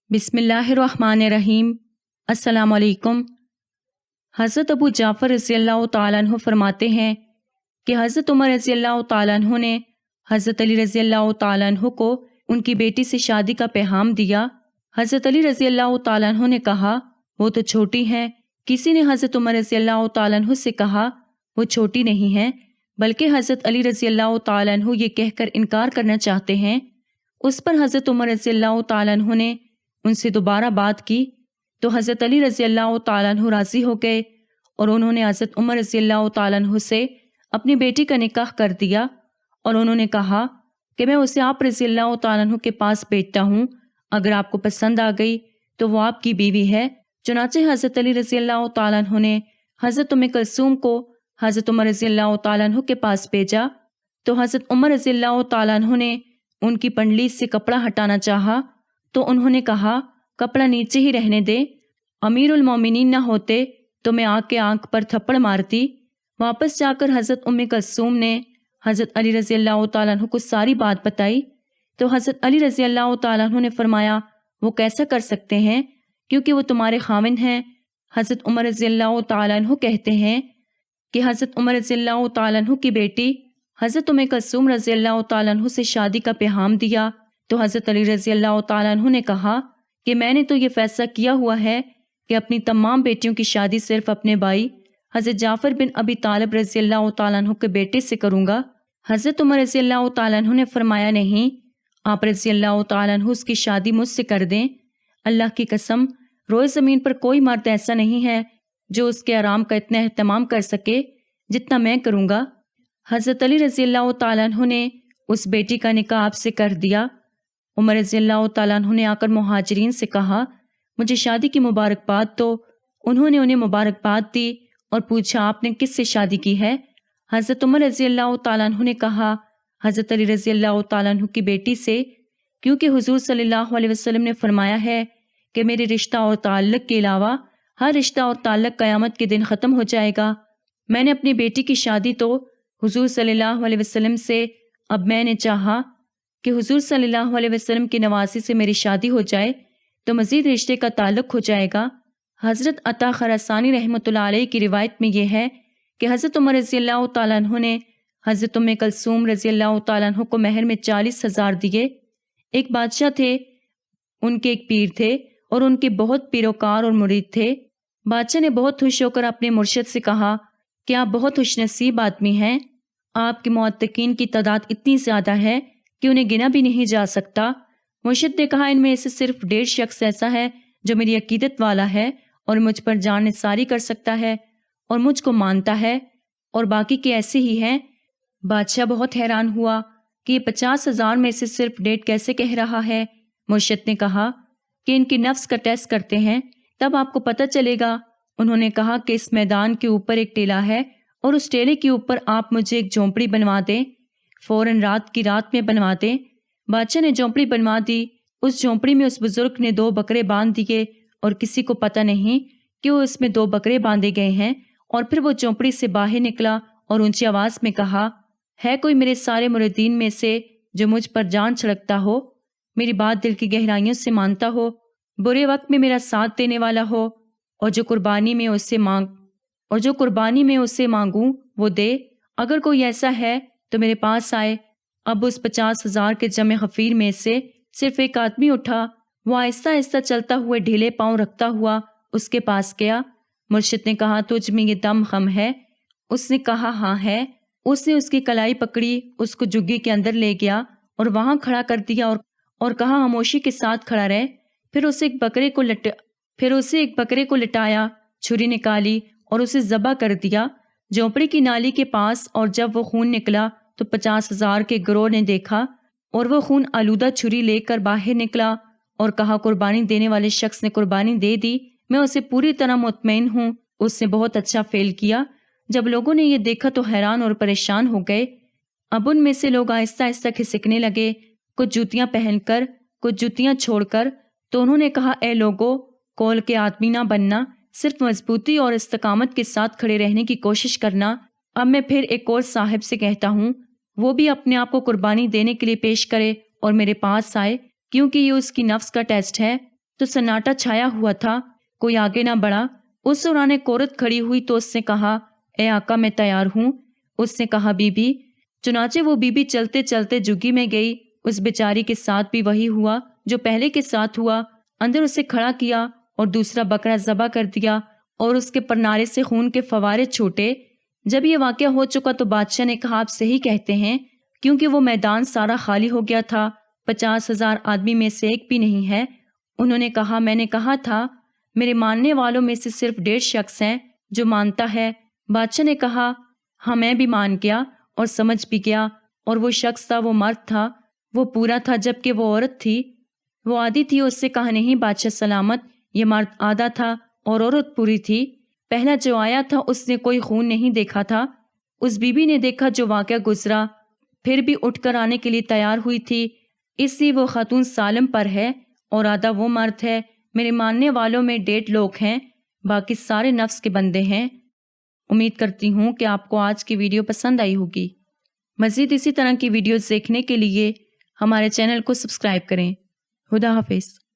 بسم اللہ الرحمن الرحیم۔ السلام علیکم۔ حضرت ابو جعفر رضی اللہ تعالیٰ عنہ فرماتے ہیں کہ حضرت عمر رضی اللہ تعالیٰ عنہ نے حضرت علی رضی اللہ تعالیٰ عنہ کو ان کی بیٹی سے شادی کا پیغام دیا۔ حضرت علی رضی اللہ تعالیٰ عنہ نے کہا وہ تو چھوٹی ہیں۔ کسی نے حضرت عمر رضی اللہ تعالیٰ عنہ سے کہا وہ چھوٹی نہیں ہیں، بلکہ حضرت علی رضی اللہ تعالیٰ عنہ یہ کہہ کر انکار کرنا چاہتے ہیں۔ اس پر حضرت عمر رضی اللہ تعالیٰ عنہ نے ان سے دوبارہ بات کی تو حضرت علی رضی اللہ تعالیٰ عنہ راضی ہو گئے اور انہوں نے حضرت عمر رضی اللہ تعالیٰ عنہ سے اپنی بیٹی کا نکاح کر دیا، اور انہوں نے کہا کہ میں اسے آپ رضی اللہ تعالیٰ عنہ کے پاس بھیجتا ہوں، اگر آپ کو پسند آ گئی تو وہ آپ کی بیوی ہے۔ چنانچہ حضرت علی رضی اللہ تعالیٰ عنہ نے حضرت ام کلثوم کو حضرت عمر رضی اللہ تعالیٰ عنہ کے پاس بھیجا تو حضرت عمر رضی اللہ تعالیٰ عنہ نے ان کی پنڈلیس سے کپڑا ہٹانا چاہا تو انہوں نے کہا کپڑا نیچے ہی رہنے دے، امیر المومنین نہ ہوتے تو میں آگ کے آنکھ پر تھپڑ مارتی۔ واپس جا کر حضرت ام کلثوم نے حضرت علی رضی اللہ تعالیٰ عنہ کو ساری بات بتائی تو حضرت علی رضی اللہ تعالیٰ عنہ نے فرمایا وہ کیسا کر سکتے ہیں کیونکہ وہ تمہارے خاوند ہیں۔ حضرت عمر رضی اللہ تعالیٰ عنہ کہتے ہیں کہ حضرت عمر رضی اللہ تعالیٰ عنہ کی بیٹی حضرت ام کلثوم رضی اللہ تعالیٰ عنہ سے شادی کا پیغام دیا تو حضرت علی رضی اللہ تعالیٰ عنہ نے کہا کہ میں نے تو یہ فیصلہ کیا ہوا ہے کہ اپنی تمام بیٹیوں کی شادی صرف اپنے بھائی حضرت جعفر بن ابی طالب رضی اللہ تعالیٰ عنہ کے بیٹے سے کروں گا۔ حضرت عمر رضی اللہ تعالیٰ عنہ نے فرمایا نہیں، آپ رضی اللہ تعالیٰ عنہ اس کی شادی مجھ سے کر دیں۔ اللہ کی قسم روئے زمین پر کوئی مرد ایسا نہیں ہے جو اس کے آرام کا اتنا اہتمام کر سکے جتنا میں کروں گا۔ حضرت علی رضی اللہ تعالیٰ عنہ نے اس بیٹی کا نکاح آپ سے کر دیا۔ عمر رضی اللہ تعالیٰ عنہ نے آ کر مہاجرین سے کہا مجھے شادی کی مبارکباد دو۔ انہوں نے انہیں مبارکباد دی اور پوچھا آپ نے کس سے شادی کی ہے؟ حضرت عمر رضی اللہ تعالیٰ عنہ نے کہا حضرت علی رضی اللہ تعالیٰ عنہ کی بیٹی سے، کیونکہ حضور صلی اللہ علیہ وسلم نے فرمایا ہے کہ میرے رشتہ اور تعلق کے علاوہ ہر رشتہ اور تعلق قیامت کے دن ختم ہو جائے گا۔ میں نے اپنی بیٹی کی شادی تو حضور صلی اللہ علیہ وسلم سے، اب میں نے چاہا کہ حضور صلی اللہ علیہ وسلم کی نوازی سے میری شادی ہو جائے تو مزید رشتے کا تعلق ہو جائے گا۔ حضرت عطا خراسانی رحمۃ اللہ علیہ کی روایت میں یہ ہے کہ حضرت عمر رضی اللہ تعالیٰ عنہ نے حضرت ام کلثوم رضی اللہ تعالیٰ عنہ کو مہر میں 40,000 دیے۔ ایک بادشاہ تھے، ان کے ایک پیر تھے اور ان کے بہت پیروکار اور مرید تھے۔ بادشاہ نے بہت خوش ہو کر اپنے مرشد سے کہا کہ آپ بہت خوش نصیب آدمی ہیں، آپ کے معتقین کی تعداد اتنی زیادہ ہے کہ انہیں گنا بھی نہیں جا سکتا۔ مرشد نے کہا ان میں سے صرف 1.5 شخص ایسا ہے جو میری عقیدت والا ہے اور مجھ پر جان نثاری کر سکتا ہے اور مجھ کو مانتا ہے، اور باقی کے ایسے ہی ہیں۔ بادشاہ بہت حیران ہوا کہ یہ 50,000 میں سے صرف 1.5 کیسے کہہ رہا ہے۔ مرشد نے کہا کہ ان کی نفس کا ٹیسٹ کرتے ہیں تب آپ کو پتہ چلے گا۔ انہوں نے کہا کہ اس میدان کے اوپر ایک ٹیلہ ہے اور اس ٹیلے کے اوپر آپ مجھے ایک جھونپڑی بنوا دیں، فوراً رات کی رات میں بنوا دیں۔ بادشاہ نے جھونپڑی بنوا دی۔ اس جھونپڑی میں اس بزرگ نے 2 بکرے باندھ دیے اور کسی کو پتہ نہیں کہ وہ اس میں 2 بکرے باندھے گئے ہیں، اور پھر وہ جھونپڑی سے باہر نکلا اور اونچی آواز میں کہا ہے کوئی میرے سارے مریدین میں سے جو مجھ پر جان چھڑکتا ہو، میری بات دل کی گہرائیوں سے مانتا ہو، برے وقت میں میرا ساتھ دینے والا ہو، اور جو قربانی میں اسے مانگوں وہ دے۔ اگر کوئی ایسا ہے تو میرے پاس آئے۔ اب اس 50,000 کے جمع غفیر میں سے صرف ایک آدمی اٹھا، وہ آہستہ آہستہ چلتا ہوئے ڈھیلے پاؤں رکھتا ہوا اس کے پاس گیا۔ مرشد نے کہا تجھ میں یہ دم خم ہے؟ اس نے کہا ہاں ہے۔ اس نے اس کی کلائی پکڑی، اس کو جگی کے اندر لے گیا اور وہاں کھڑا کر دیا اور کہا خاموشی کے ساتھ کھڑا رہے۔ پھر اسے ایک بکرے کو لٹایا، چھری نکالی اور اسے ذبح کر دیا جھونپڑی کی نالی کے پاس، اور جب وہ خون نکلا تو 50,000 کے گروہ نے دیکھا اور وہ خون آلودہ چھری لے کر باہر نکلا اور کہا قربانی دینے والے شخص نے قربانی دے دی، میں اسے پوری طرح مطمئن ہوں، اس نے بہت اچھا فعل کیا۔ جب لوگوں نے یہ دیکھا تو حیران اور پریشان ہو گئے۔ اب ان میں سے لوگ آہستہ آہستہ کھسکنے لگے، کچھ جوتیاں پہن کر، کچھ جوتیاں چھوڑ کر۔ تو انہوں نے کہا اے لوگو، کول کے آدمی نہ بننا، صرف مضبوطی اور استقامت کے ساتھ کھڑے رہنے کی کوشش کرنا۔ اب میں پھر ایک اور صاحب سے کہتا ہوں وہ بھی اپنے آپ کو قربانی دینے کے لیے پیش کرے اور میرے پاس آئے، کیونکہ یہ اس کی نفس کا ٹیسٹ ہے تو سناٹا چھایا ہوا تھا، کوئی آگے نہ بڑھا۔ اس دوران ایک عورت کھڑی ہوئی تو اس نے کہا، اے آقا میں تیار ہوں۔ اس نے کہا، بی بی۔ چنانچہ وہ بی بی چلتے چلتے جھگی میں گئی۔ اس بیچاری کے ساتھ بھی وہی ہوا جو پہلے کے ساتھ ہوا۔ اندر اسے کھڑا کیا اور دوسرا بکرا ذبح کر دیا اور اس کے پرنارے سے خون کے فوارے چھوٹے۔ جب یہ واقعہ ہو چکا تو بادشاہ نے کہا، آپ صحیح کہتے ہیں، کیونکہ وہ میدان سارا خالی ہو گیا تھا، 50,000 آدمی میں سے ایک بھی نہیں ہے۔ انہوں نے کہا، میں نے کہا تھا میرے ماننے والوں میں سے صرف 1.5 شخص ہیں جو مانتا ہے۔ بادشاہ نے کہا، ہاں میں بھی مان گیا اور سمجھ بھی گیا، اور وہ شخص تھا، وہ مرد تھا، وہ پورا تھا، جبکہ وہ عورت تھی، وہ آدھی تھی۔ اس سے کہا، نہیں بادشاہ سلامت، یہ مرد آدھا تھا اور عورت پوری تھی۔ پہلا جو آیا تھا اس نے کوئی خون نہیں دیکھا تھا۔ اس بی بی نے دیکھا جو واقعہ گزرا، پھر بھی اٹھ کر آنے کے لیے تیار ہوئی تھی، اس لیے وہ خاتون سالم پر ہے اور آدھا وہ مرد ہے۔ میرے ماننے والوں میں 1.5 لوگ ہیں، باقی سارے نفس کے بندے ہیں۔ امید کرتی ہوں کہ آپ کو آج کی ویڈیو پسند آئی ہوگی۔ مزید اسی طرح کی ویڈیوز دیکھنے کے لیے ہمارے چینل کو سبسکرائب کریں۔ خدا حافظ۔